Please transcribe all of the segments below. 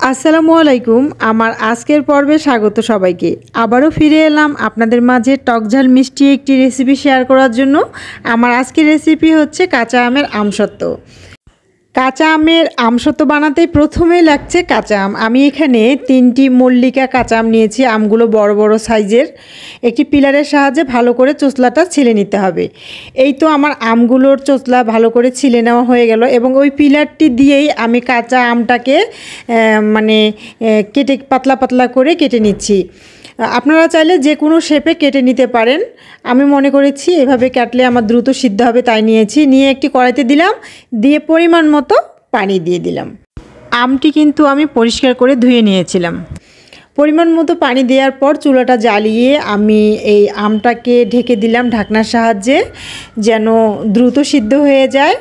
আসসালামু আলাইকুম। আমার আজকের পর্বে স্বাগত সবাইকে। আবারও ফিরে এলাম আপনাদের মাঝে টকঝাল মিষ্টি একটি রেসিপি শেয়ার করার জন্য। আমার আজকের রেসিপি হচ্ছে কাঁচা আমের আমসত্ত্ব। কাঁচা আমের আমসত্ত্ব বানাতে প্রথমেই লাগছে কাঁচা আম। আমি এখানে 3টি মল্লিকা কাঁচা আম নিয়েছি। আমগুলো বড় বড় সাইজের। একটি পিলারের সাহায্যে ভালো করে চোচলাটা ছিলে নিতে হবে। এই তো আমার আমগুলোর চোচলা ভালো করে ছিলে নেওয়া হয়ে গেল এবং ওই পিলারটি দিয়েই আমি কাঁচা আমটাকে কেটে পাতলা পাতলা করে কেটে নিচ্ছি। আপনারা চাইলে যে কোনো শেপে কেটে নিতে পারেন। আমি মনে করেছি এভাবে কাটলে আমার দ্রুত সিদ্ধ হবে, তাই নিয়েছি। নিয়ে একটি কড়াইতে দিলাম, দিয়ে পরিমাণ মতো পানি দিয়ে দিলাম। আমটি কিন্তু আমি পরিষ্কার করে ধুয়ে নিয়েছিলাম। পরিমাণ মতো পানি দেওয়ার পর চুলাটা জ্বালিয়ে আমি এই আমটাকে ঢেকে দিলাম ঢাকনার সাহায্যে, যেন দ্রুত সিদ্ধ হয়ে যায়।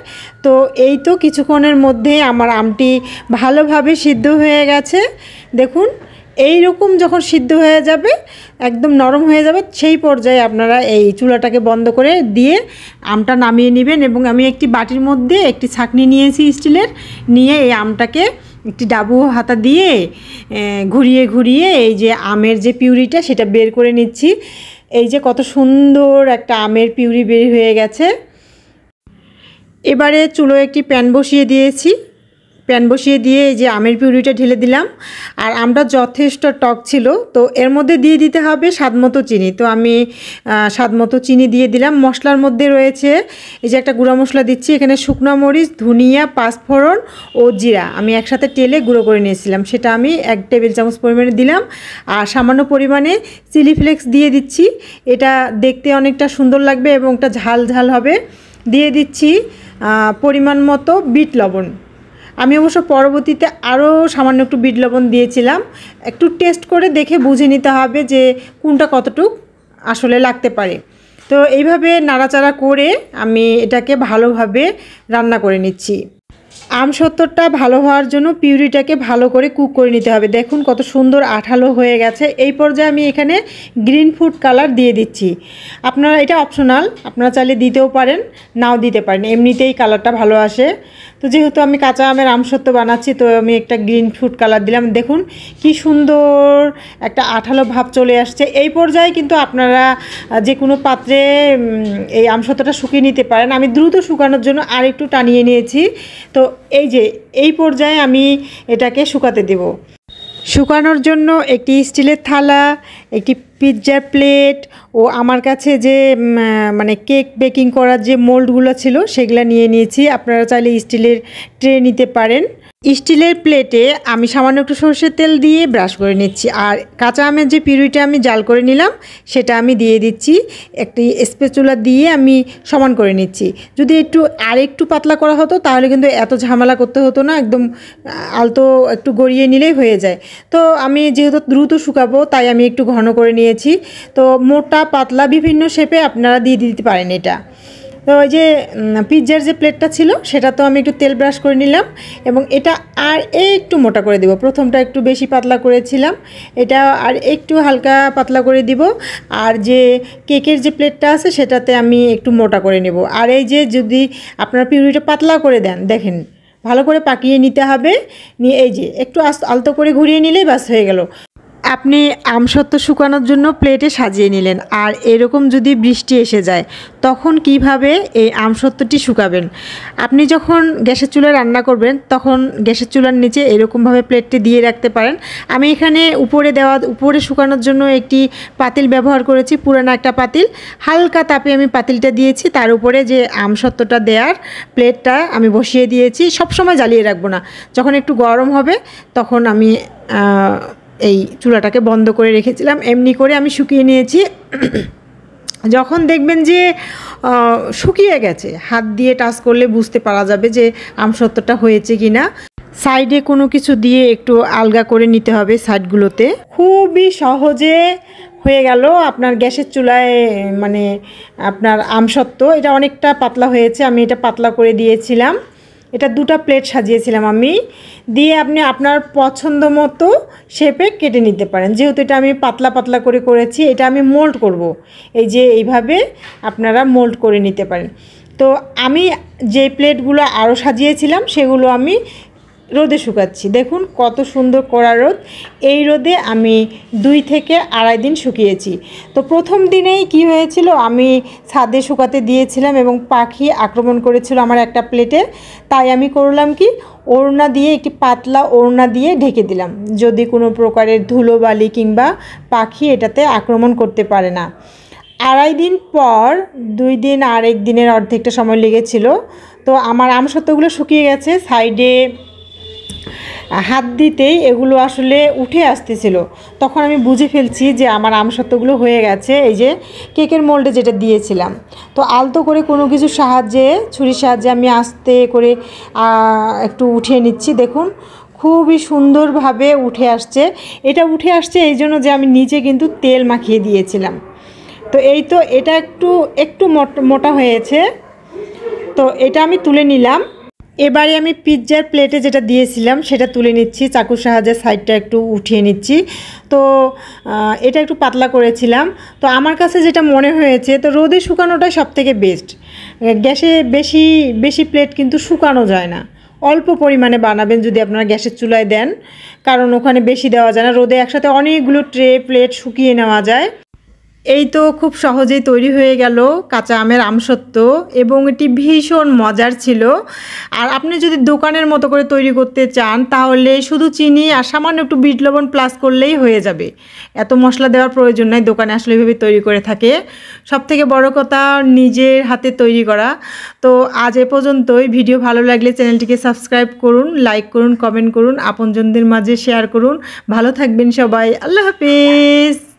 তো এই তো কিছুক্ষণের মধ্যে আমার আমটি ভালোভাবে সিদ্ধ হয়ে গেছে। দেখুন, এই রকম যখন সিদ্ধ হয়ে যাবে, একদম নরম হয়ে যাবে, সেই পর্যায়ে আপনারা এই চুলাটাকে বন্ধ করে দিয়ে আমটা নামিয়ে নেবেন। এবং আমি একটি বাটির মধ্যে একটি ছাঁকনি নিয়েছি স্টিলের, নিয়ে এই আমটাকে একটি ডাবু হাতা দিয়ে ঘুরিয়ে ঘুরিয়ে এই যে আমের যে পিউরিটা সেটা বের করে নিচ্ছি। এই যে কত সুন্দর একটা আমের পিউরি বের হয়ে গেছে। এবারে চুলোয় একটি প্যান বসিয়ে দিয়েছি। প্যান বসিয়ে দিয়ে এই যে আমের পিউরিটা ঢেলে দিলাম। আর আমটা যথেষ্ট টক ছিল, তো এর মধ্যে দিয়ে দিতে হবে স্বাদমতো চিনি। তো আমি স্বাদমতো চিনি দিয়ে দিলাম। মশলার মধ্যে রয়েছে এই যে একটা গুঁড়া মশলা দিচ্ছি, এখানে শুকনো মরিচ, ধনিয়া, পাঁচফোড়ন ও জিরা আমি একসাথে টেলে গুঁড়ো করে নিয়েছিলাম, সেটা আমি 1 টেবিল চামচ পরিমাণে দিলাম। আর সামান্য পরিমাণে চিলি ফ্লেক্স দিয়ে দিচ্ছি, এটা দেখতে অনেকটা সুন্দর লাগবে এবং একটা ঝাল ঝাল হবে। দিয়ে দিচ্ছি পরিমাণ মতো বিট লবণ। আমি অবশ্য পরবর্তীতে আরও সামান্য একটু বিট লবণ দিয়েছিলাম। একটু টেস্ট করে দেখে বুঝে নিতে হবে যে কোনটা কতটুকু আসলে লাগতে পারে। তো এইভাবে নাড়াচাড়া করে আমি এটাকে ভালোভাবে রান্না করে নিচ্ছি। আমসত্ত্বটা ভালো হওয়ার জন্য পিউরিটাকে ভালো করে কুক করে নিতে হবে। দেখুন কত সুন্দর আঠালো হয়ে গেছে। এই পর্যায়ে আমি এখানে গ্রিন ফুড কালার দিয়ে দিচ্ছি। আপনারা এটা অপশনাল, আপনারা চাইলে দিতেও পারেন, নাও দিতে পারেন, এমনিতেই কালারটা ভালো আসে। তো যেহেতু আমি কাঁচা আমের আমসত্ত্ব বানাচ্ছি, তো আমি একটা গ্রিন ফুড কালার দিলাম। দেখুন কি সুন্দর একটা আঠালো ভাব চলে আসছে। এই পর্যায়ে কিন্তু আপনারা যে কোনো পাত্রে এই আমসত্ত্বটা শুকিয়ে নিতে পারেন। আমি দ্রুত শুকানোর জন্য আর একটু টানিয়ে নিয়েছি। তো এই যে এই পর্যায়ে আমি এটাকে শুকাতে দেব। শুকানোর জন্য একটি স্টিলের থালা, একটি পিৎজার প্লেট ও আমার কাছে যে কেক বেকিং করার যে মোল্ডগুলো ছিল সেগুলো নিয়ে নিয়েছি। আপনারা চাইলে স্টিলের ট্রে নিতে পারেন। স্টিলের প্লেটে আমি সামান্য একটু সরষের তেল দিয়ে ব্রাশ করে নিচ্ছি। আর কাঁচা আমের যে পিউরিটা আমি জাল করে নিলাম সেটা আমি দিয়ে দিচ্ছি। একটি স্প্যাচুলা দিয়ে আমি সমান করে নিচ্ছি। যদি একটু পাতলা করা হতো তাহলে কিন্তু এত ঝামেলা করতে হতো না, একদম আলতো একটু গড়িয়ে নিলেই হয়ে যায়। তো আমি যেহেতু দ্রুত শুকাবো তাই আমি একটু ঘন করে নিয়েছি। তো মোটা পাতলা বিভিন্ন শেপে আপনারা দিয়ে দিতে পারেন এটা। তো ওই যে পিৎজার যে প্লেটটা ছিল সেটা তো আমি একটু তেল ব্রাশ করে নিলাম এবং এটা আর একটু মোটা করে দিব। প্রথমটা একটু বেশি পাতলা করেছিলাম, এটা আর একটু হালকা পাতলা করে দিব। আর যে কেকের যে প্লেটটা আছে সেটাতে আমি একটু মোটা করে নেব। আর এই যে যদি আপনারা পিউরিটা পাতলা করে দেন, দেখেন ভালো করে পাকিয়ে নিতে হবে। নিয়ে এই যে একটু আলতো করে ঘুরিয়ে নিলেই বাস হয়ে গেল। আপনি আমসত্ত্ব শুকানোর জন্য প্লেটে সাজিয়ে নিলেন, আর এরকম যদি বৃষ্টি এসে যায় তখন কিভাবে এই আমসত্ত্বটি শুকাবেন? আপনি যখন গ্যাসের চুলায় রান্না করবেন তখন গ্যাসের চুলার নিচে এরকমভাবে প্লেটটি দিয়ে রাখতে পারেন। আমি এখানে উপরে শুকানোর জন্য একটি পাতিল ব্যবহার করেছি, পুরানো একটা পাতিল। হালকা তাপে আমি পাতিলটা দিয়েছি, তার উপরে যে আমসত্ত্বটা দেওয়ার প্লেটটা আমি বসিয়ে দিয়েছি। সবসময় জ্বালিয়ে রাখবো না, যখন একটু গরম হবে তখন আমি এই চুলাটাকে বন্ধ করে রেখেছিলাম। এমনি করে আমি শুকিয়ে নিয়েছি। যখন দেখবেন যে শুকিয়ে গেছে, হাত দিয়ে টাচ করলে বুঝতে পারা যাবে যে আমসত্ত্বটা হয়েছে কি না। সাইডে কোনো কিছু দিয়ে একটু আলগা করে নিতে হবে সাইডগুলোতে। খুবই সহজে হয়ে গেল আপনার গ্যাসের চুলায় আপনার আমসত্ত্ব। এটা অনেকটা পাতলা হয়েছে, আমি এটা পাতলা করে দিয়েছিলাম। এটা 2টা প্লেট সাজিয়েছিলাম আমি, দিয়ে আপনি আপনার পছন্দ মতো শেপে কেটে নিতে পারেন। যেহেতু এটা আমি পাতলা পাতলা করে করেছি, এটা আমি মোল্ড করব। এই যে এইভাবে আপনারা মোল্ড করে নিতে পারেন। তো আমি যে প্লেটগুলো আরও সাজিয়েছিলাম সেগুলো আমি রোদে শুকাচ্ছি। দেখুন কত সুন্দর কড়া রোদ। এই রোদে আমি 2 থেকে আড়াই দিন শুকিয়েছি। তো প্রথম দিনেই কি হয়েছিল, আমি ছাদে শুকাতে দিয়েছিলাম এবং পাখি আক্রমণ করেছিল আমার একটা প্লেটে। তাই আমি করলাম কি, ওড়না দিয়ে, একটি পাতলা ওড়না দিয়ে ঢেকে দিলাম, যদি কোনো প্রকারের ধুলোবালি কিংবা পাখি এটাতে আক্রমণ করতে পারে না। আড়াই দিন পর 2 দিন আর 1 দিনের অর্ধেকটা সময় লেগেছিল। তো আমার আমসত্ত্বগুলো শুকিয়ে গেছে। সাইডে হাত দিতেই এগুলো আসলে উঠে আসতেছিল। তখন আমি বুঝে ফেলছি যে আমার আমসত্ত্বগুলো হয়ে গেছে। এই যে কেকের মোল্ডে যেটা দিয়েছিলাম, তো আলতো করে কোনো কিছু সাহায্যে, ছুরির সাহায্যে আমি আস্তে করে একটু উঠিয়ে নিচ্ছি। দেখুন খুবই সুন্দরভাবে উঠে আসছে। এটা উঠে আসছে এই জন্য যে আমি নিচে কিন্তু তেল মাখিয়ে দিয়েছিলাম। তো এই তো এটা একটু একটু মোটা হয়েছে। তো এটা আমি তুলে নিলাম। এবারে আমি পিৎজার প্লেটে যেটা দিয়েছিলাম সেটা তুলে নিচ্ছি, চাকুর সাহায্যে সাইডটা একটু উঠিয়ে নিচ্ছি। তো এটা একটু পাতলা করেছিলাম। তো আমার কাছে যেটা মনে হয়েছে, তো রোদে শুকানোটাই সবথেকে বেস্ট। গ্যাসে বেশি বেশি প্লেট কিন্তু শুকানো যায় না। অল্প পরিমাণে বানাবেন যদি আপনারা গ্যাসের চুলায় দেন, কারণ ওখানে বেশি দেওয়া যায় না। রোদে একসাথে অনেকগুলো ট্রে প্লেট শুকিয়ে নেওয়া যায়। এই তো খুব সহজেই তৈরি হয়ে গেল কাঁচা আমের আমসত্ত্ব, এবং এটি ভীষণ মজার ছিল। আর আপনি যদি দোকানের মতো করে তৈরি করতে চান, তাহলে শুধু চিনি আর সামান্য একটু বিট লবণ প্লাস করলেই হয়ে যাবে। এত মশলা দেওয়ার প্রয়োজন নাই, দোকানে আসলে এভাবে তৈরি করে থাকে। সবথেকে বড় কথা নিজের হাতে তৈরি করা। তো আজ এ পর্যন্তই। ভিডিও ভালো লাগলে চ্যানেলটিকে সাবস্ক্রাইব করুন, লাইক করুন, কমেন্ট করুন, আপনজনদের মাঝে শেয়ার করুন। ভালো থাকবেন সবাই। আল্লাহ হাফেজ।